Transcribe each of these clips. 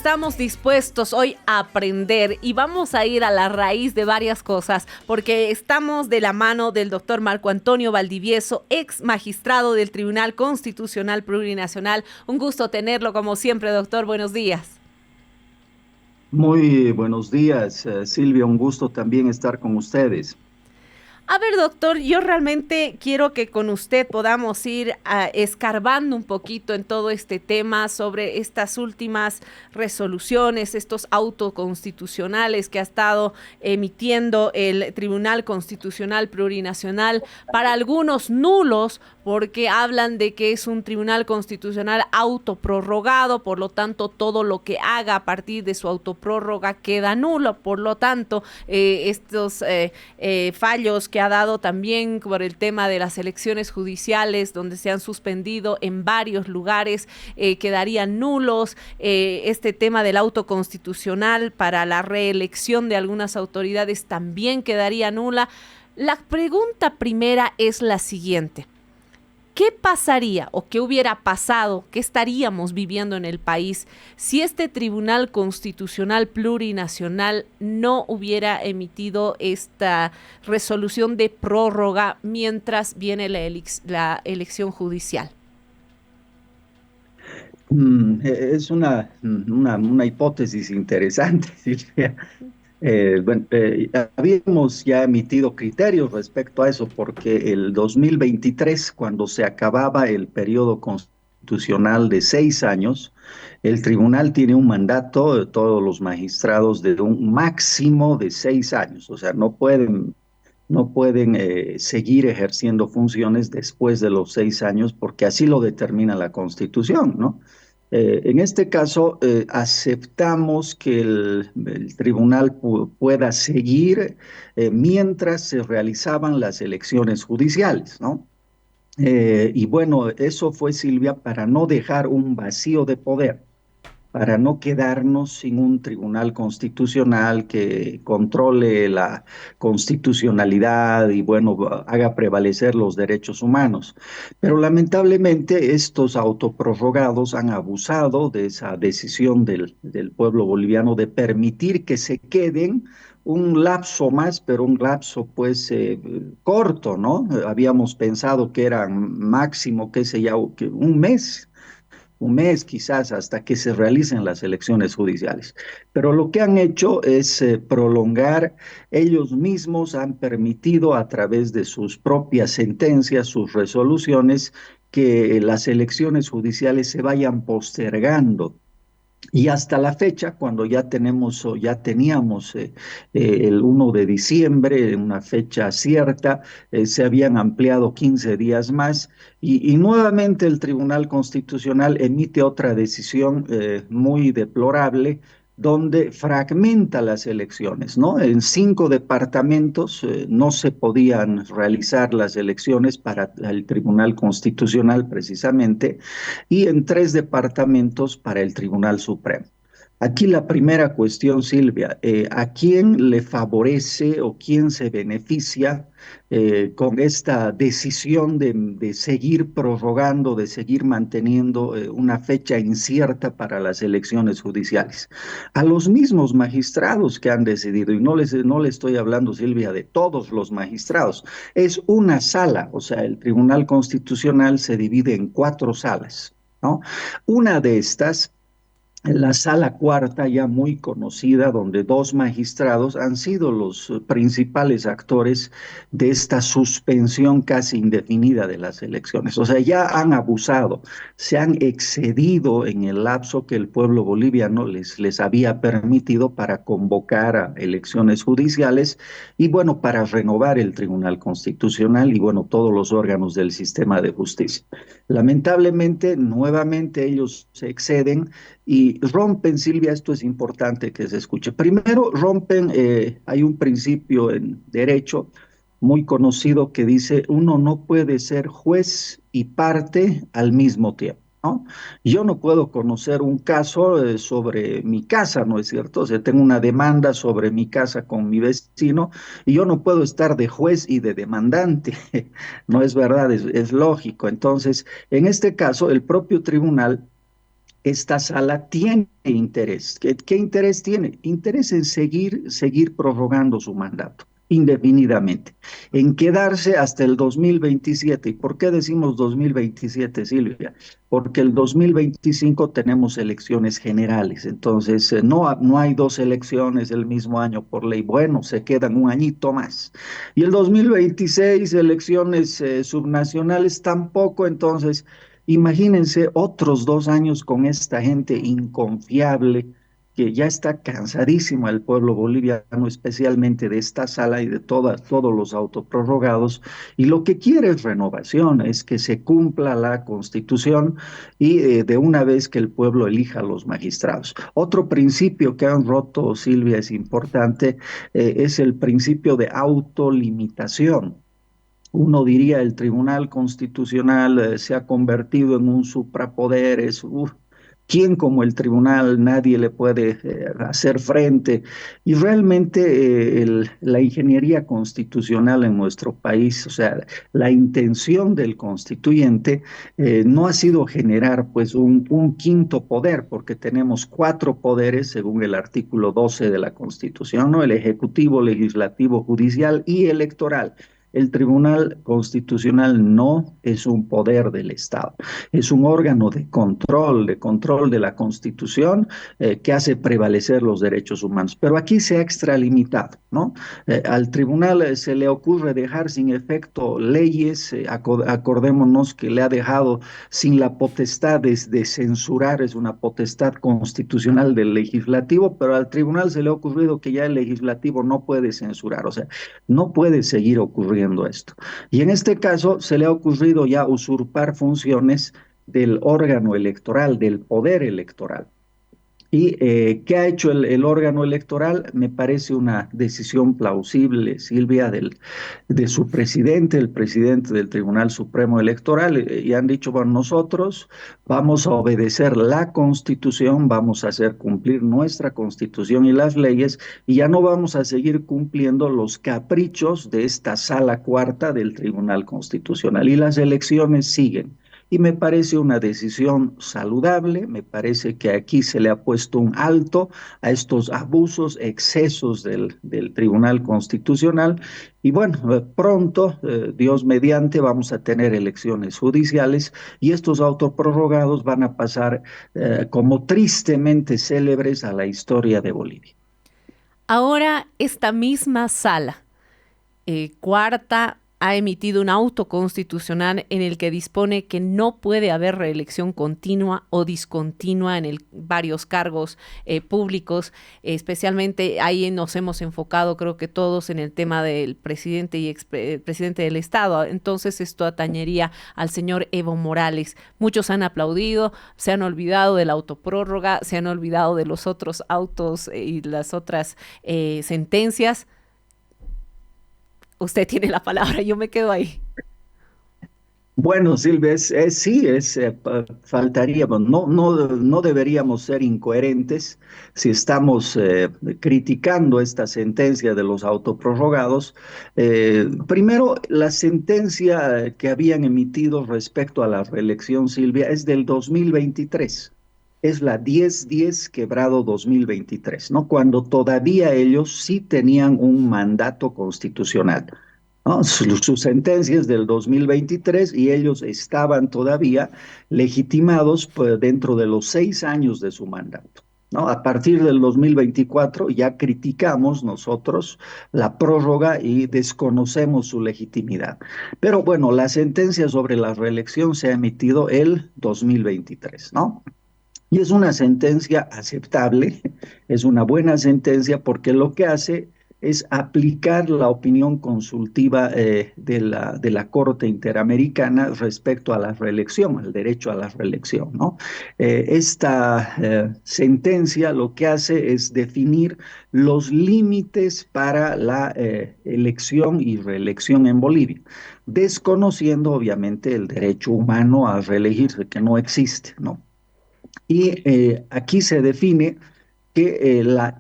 estamos dispuestos hoy a aprender y vamos a ir a la raíz de varias cosas, porque estamos de la mano del doctor Marco Antonio Valdivieso, ex magistrado del Tribunal Constitucional Plurinacional. Un gusto tenerlo como siempre, doctor. Buenos días. Muy buenos días, Silvia. Un gusto también estar con ustedes. A ver, doctor, yo realmente quiero que con usted podamos ir escarbando un poquito en todo este tema sobre estas últimas resoluciones, estos autoconstitucionales que ha estado emitiendo el Tribunal Constitucional Plurinacional, para algunos nulos, porque hablan de que es un tribunal constitucional autoprorrogado, por lo tanto todo lo que haga a partir de su autoprórroga queda nulo, por lo tanto estos fallos que ha dado también por el tema de las elecciones judiciales, donde se han suspendido en varios lugares, quedarían nulos. Este tema del autoconstitucional para la reelección de algunas autoridades también quedaría nula. La pregunta primera es la siguiente. ¿Qué pasaría o qué hubiera pasado, qué estaríamos viviendo en el país si este Tribunal Constitucional Plurinacional no hubiera emitido esta resolución de prórroga mientras viene la elección judicial? Es una hipótesis interesante, Silvia. Bueno, habíamos ya emitido criterios respecto a eso porque el 2023, cuando se acababa el periodo constitucional de 6 años, el tribunal tiene un mandato de todos los magistrados de un máximo de 6 años, o sea, no pueden seguir ejerciendo funciones después de los 6 años porque así lo determina la Constitución, ¿no? En este caso, aceptamos que el tribunal pueda seguir mientras se realizaban las elecciones judiciales, ¿no? Y bueno, eso fue, Silvia, para no dejar un vacío de poder, para no quedarnos sin un tribunal constitucional que controle la constitucionalidad y, bueno, haga prevalecer los derechos humanos. Pero lamentablemente estos autoprorrogados han abusado de esa decisión del pueblo boliviano de permitir que se queden un lapso más, pero un lapso pues corto, ¿no? Habíamos pensado que era máximo, qué sé yo, que un mes quizás hasta que se realicen las elecciones judiciales. Pero lo que han hecho es prolongar, ellos mismos han permitido a través de sus propias sentencias, sus resoluciones, que las elecciones judiciales se vayan postergando. Y hasta la fecha, cuando ya tenemos o ya teníamos el 1 de diciembre, una fecha cierta, se habían ampliado 15 días más y nuevamente el Tribunal Constitucional emite otra decisión muy deplorable donde fragmenta las elecciones, ¿no? En 5 departamentos no se podían realizar las elecciones para el Tribunal Constitucional precisamente y en 3 departamentos para el Tribunal Supremo. Aquí la primera cuestión, Silvia, ¿a quién le favorece o quién se beneficia con esta decisión de seguir prorrogando, de seguir manteniendo una fecha incierta para las elecciones judiciales? A los mismos magistrados que han decidido, y no le estoy hablando, Silvia, de todos los magistrados, es una sala, o sea, el Tribunal Constitucional se divide en 4 salas, ¿no? Una de estas, la sala cuarta, ya muy conocida, donde 2 magistrados han sido los principales actores de esta suspensión casi indefinida de las elecciones. O sea, ya han abusado, se han excedido en el lapso que el pueblo boliviano les había permitido para convocar a elecciones judiciales y, bueno, para renovar el Tribunal Constitucional y, bueno, todos los órganos del sistema de justicia. Lamentablemente, nuevamente ellos se exceden y rompen, Silvia, esto es importante que se escuche. Primero, rompen, hay un principio en derecho muy conocido que dice, uno no puede ser juez y parte al mismo tiempo, ¿no? Yo no puedo conocer un caso sobre mi casa, ¿no es cierto? O sea, tengo una demanda sobre mi casa con mi vecino y yo no puedo estar de juez y de demandante, no es verdad, es lógico. Entonces, en este caso, el propio tribunal esta sala tiene interés. ¿Qué interés tiene? Interés en seguir prorrogando su mandato indefinidamente, en quedarse hasta el 2027. ¿Y por qué decimos 2027, Silvia? Porque el 2025 tenemos elecciones generales, entonces no hay dos elecciones el mismo año por ley. Bueno, se quedan un añito más. Y el 2026, elecciones subnacionales tampoco, entonces imagínense otros 2 años con esta gente inconfiable que ya está cansadísimo el pueblo boliviano, especialmente de esta sala y de todos los autoprorrogados, y lo que quiere es renovación, es que se cumpla la Constitución y de una vez que el pueblo elija a los magistrados. Otro principio que han roto, Silvia, es importante, es el principio de autolimitación. Uno diría el Tribunal Constitucional se ha convertido en un suprapoder, ¿quién como el tribunal? Nadie le puede hacer frente. Y realmente la ingeniería constitucional en nuestro país, o sea, la intención del constituyente no ha sido generar pues un quinto poder, porque tenemos 4 poderes según el artículo 12 de la Constitución, ¿no? El ejecutivo, legislativo, judicial y electoral. El Tribunal Constitucional no es un poder del Estado, es un órgano de control de la Constitución que hace prevalecer los derechos humanos. Pero aquí se ha extralimitado, ¿no? Al tribunal se le ocurre dejar sin efecto leyes, acordémonos que le ha dejado sin la potestad de censurar, es una potestad constitucional del legislativo, pero al tribunal se le ha ocurrido que ya el legislativo no puede censurar, o sea, no puede seguir ocurriendo esto. Y en este caso se le ha ocurrido ya usurpar funciones del órgano electoral, del poder electoral. ¿Y qué ha hecho el órgano electoral? Me parece una decisión plausible, Silvia, de su presidente, el presidente del Tribunal Supremo Electoral, y han dicho, bueno, nosotros vamos a obedecer la Constitución, vamos a hacer cumplir nuestra Constitución y las leyes, y ya no vamos a seguir cumpliendo los caprichos de esta sala cuarta del Tribunal Constitucional. Y las elecciones siguen. Y me parece una decisión saludable, me parece que aquí se le ha puesto un alto a estos abusos, excesos del Tribunal Constitucional. Y bueno, pronto, Dios mediante, vamos a tener elecciones judiciales y estos autoprorrogados van a pasar como tristemente célebres a la historia de Bolivia. Ahora, esta misma sala, cuarta, ha emitido un auto constitucional en el que dispone que no puede haber reelección continua o discontinua en varios cargos públicos. Especialmente ahí nos hemos enfocado, creo que todos, en el tema del presidente y expresidente del Estado. Entonces esto atañería al señor Evo Morales. Muchos han aplaudido, se han olvidado de la autoprórroga, se han olvidado de los otros autos y las otras sentencias. Usted tiene la palabra, yo me quedo ahí. Bueno, Silvia, sí, faltaría, bueno, no deberíamos ser incoherentes si estamos criticando esta sentencia de los autoprorrogados. Primero, la sentencia que habían emitido respecto a la reelección, Silvia, es del 2023. Es la 1010 quebrado 2023, ¿no? Cuando todavía ellos sí tenían un mandato constitucional. ¿No? Sus sentencias del 2023 y ellos estaban todavía legitimados pues, dentro de los 6 años de su mandato. ¿No? A partir del 2024 ya criticamos nosotros la prórroga y desconocemos su legitimidad. Pero bueno, la sentencia sobre la reelección se ha emitido el 2023, ¿no? Y es una sentencia aceptable, es una buena sentencia porque lo que hace es aplicar la opinión consultiva de la Corte Interamericana respecto a la reelección, al derecho a la reelección, ¿no? Esta sentencia lo que hace es definir los límites para la elección y reelección en Bolivia, desconociendo obviamente el derecho humano a reelegirse, que no existe, ¿no? Y aquí se define que la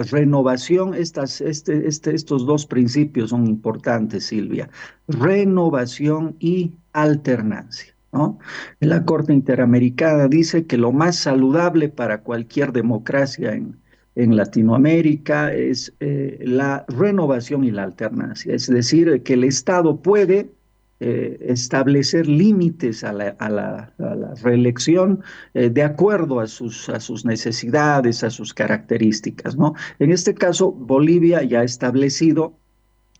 renovación, estos dos principios son importantes, Silvia, renovación y alternancia. ¿no? La Corte Interamericana dice que lo más saludable para cualquier democracia en Latinoamérica es la renovación y la alternancia, es decir, que el Estado puede establecer límites a la reelección de acuerdo a sus necesidades, a sus características, ¿no? En este caso, Bolivia ya ha establecido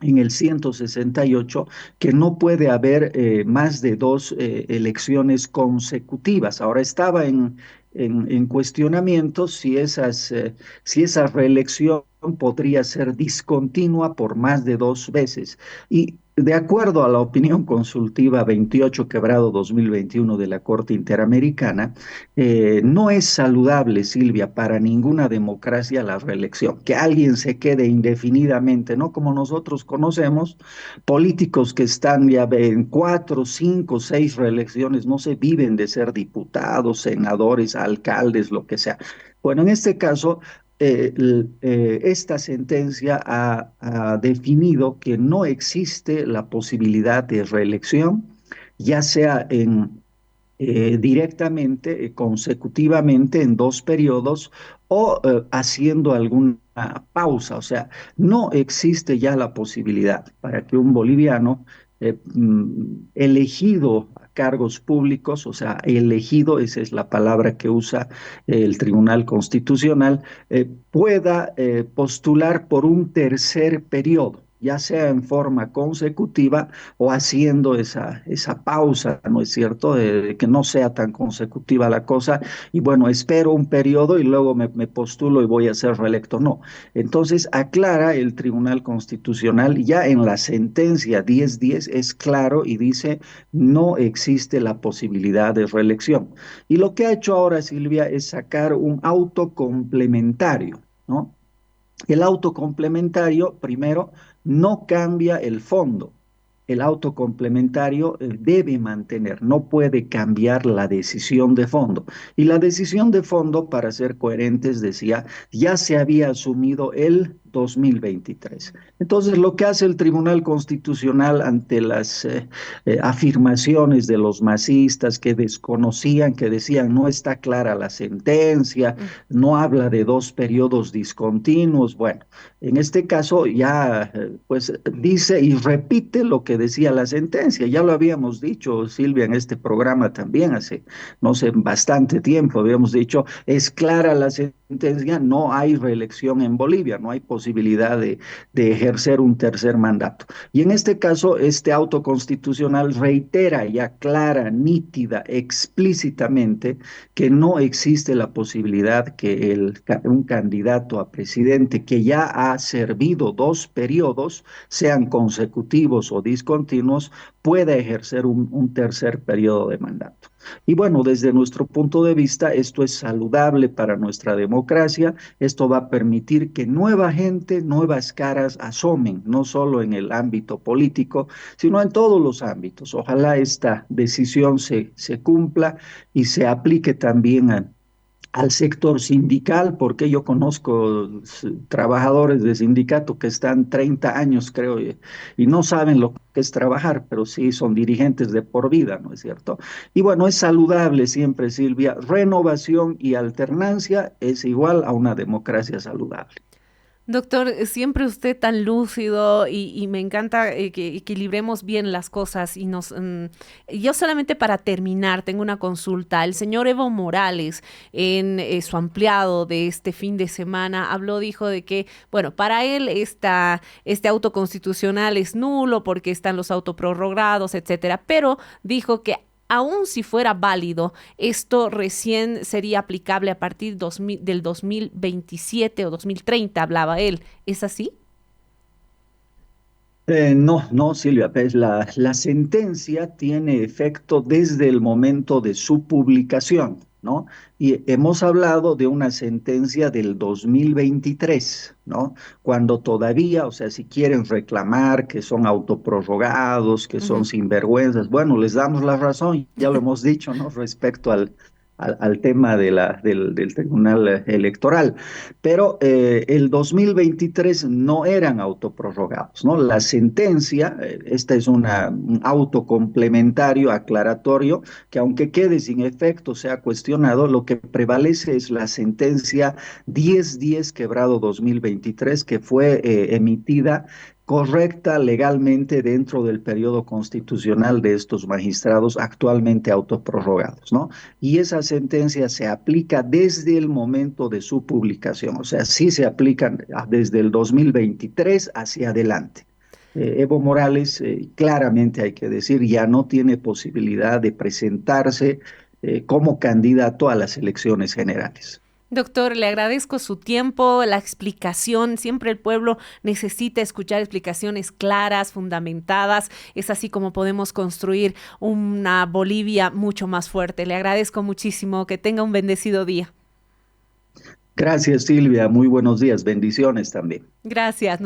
en el 168 que no puede haber más de dos elecciones consecutivas. Ahora estaba en cuestionamiento si esa reelección podría ser discontinua por más de dos veces. Y de acuerdo a la opinión consultiva 28/2021 de la Corte Interamericana, no es saludable, Silvia, para ninguna democracia la reelección. Que alguien se quede indefinidamente, no como nosotros conocemos, políticos que están ya en cuatro, cinco, seis reelecciones, no se viven de ser diputados, senadores, alcaldes, lo que sea. Bueno, en este caso, esta sentencia ha definido que no existe la posibilidad de reelección, ya sea directamente, consecutivamente en dos periodos o haciendo alguna pausa. O sea, no existe ya la posibilidad para que un boliviano elegido a cargos públicos, o sea, elegido, esa es la palabra que usa el Tribunal Constitucional, pueda postular por un tercer periodo, ya sea en forma consecutiva o haciendo esa pausa, ¿no es cierto? De que no sea tan consecutiva la cosa y bueno, espero un periodo y luego me postulo y voy a ser reelecto. No. Entonces, aclara el Tribunal Constitucional ya en la sentencia 1010 es claro y dice no existe la posibilidad de reelección. Y lo que ha hecho ahora Silvia es sacar un auto complementario, ¿no? El auto complementario, primero, no cambia el fondo. El auto complementario debe mantener, no puede cambiar la decisión de fondo. Y la decisión de fondo, para ser coherentes, decía, ya se había asumido el 2023. Entonces, lo que hace el Tribunal Constitucional ante las afirmaciones de los masistas que desconocían, que decían, no está clara la sentencia, Mm. no habla de dos periodos discontinuos, bueno, en este caso ya pues dice y repite lo que decía la sentencia. Ya lo habíamos dicho, Silvia, en este programa también hace, no sé, bastante tiempo habíamos dicho, es clara la sentencia, no hay reelección en Bolivia, no hay posibilidad de ejercer un tercer mandato. Y en este caso, este auto constitucional reitera ya clara, nítida, explícitamente que no existe la posibilidad que un candidato a presidente que ya ha servido dos periodos, sean consecutivos o discontinuos, pueda ejercer un tercer periodo de mandato. Y bueno, desde nuestro punto de vista, esto es saludable para nuestra democracia, esto va a permitir que nueva gente, nuevas caras asomen, no solo en el ámbito político, sino en todos los ámbitos. Ojalá esta decisión se cumpla y se aplique también al sector sindical, porque yo conozco trabajadores de sindicato que están 30 años, creo, y no saben lo que es trabajar, pero sí son dirigentes de por vida, ¿no es cierto? Y bueno, es saludable siempre, Silvia, renovación y alternancia es igual a una democracia saludable. Doctor, siempre usted tan lúcido y me encanta que equilibremos bien las cosas y yo solamente para terminar tengo una consulta. El señor Evo Morales en su ampliado de este fin de semana dijo de que, bueno, para él este auto constitucional es nulo porque están los autoprorrogados, etcétera, pero dijo que aun si fuera válido, esto recién sería aplicable a partir del 2027 o 2030, hablaba él. ¿Es así? No, no, Silvia, pues la sentencia tiene efecto desde el momento de su publicación, ¿no? Y hemos hablado de una sentencia del 2023, ¿no? Cuando todavía, o sea, si quieren reclamar que son autoprorrogados, que son Ujú. sinvergüenzas, bueno, les damos la razón, ya lo hemos dicho, ¿no? Respecto al tema del Tribunal Electoral. Pero el 2023 no eran autoprorrogados, ¿no? La sentencia, esta es un auto complementario, aclaratorio, que aunque quede sin efecto, sea cuestionado, lo que prevalece es la sentencia 10-10/2023, que fue emitida correcta legalmente dentro del periodo constitucional de estos magistrados actualmente autoprorrogados, ¿no? Y esa sentencia se aplica desde el momento de su publicación, o sea, sí se aplican desde el 2023 hacia adelante. Evo Morales, claramente hay que decir, ya no tiene posibilidad de presentarse como candidato a las elecciones generales. Doctor, le agradezco su tiempo, la explicación. Siempre el pueblo necesita escuchar explicaciones claras, fundamentadas. Es así como podemos construir una Bolivia mucho más fuerte. Le agradezco muchísimo. Que tenga un bendecido día. Gracias, Silvia. Muy buenos días. Bendiciones también. Gracias.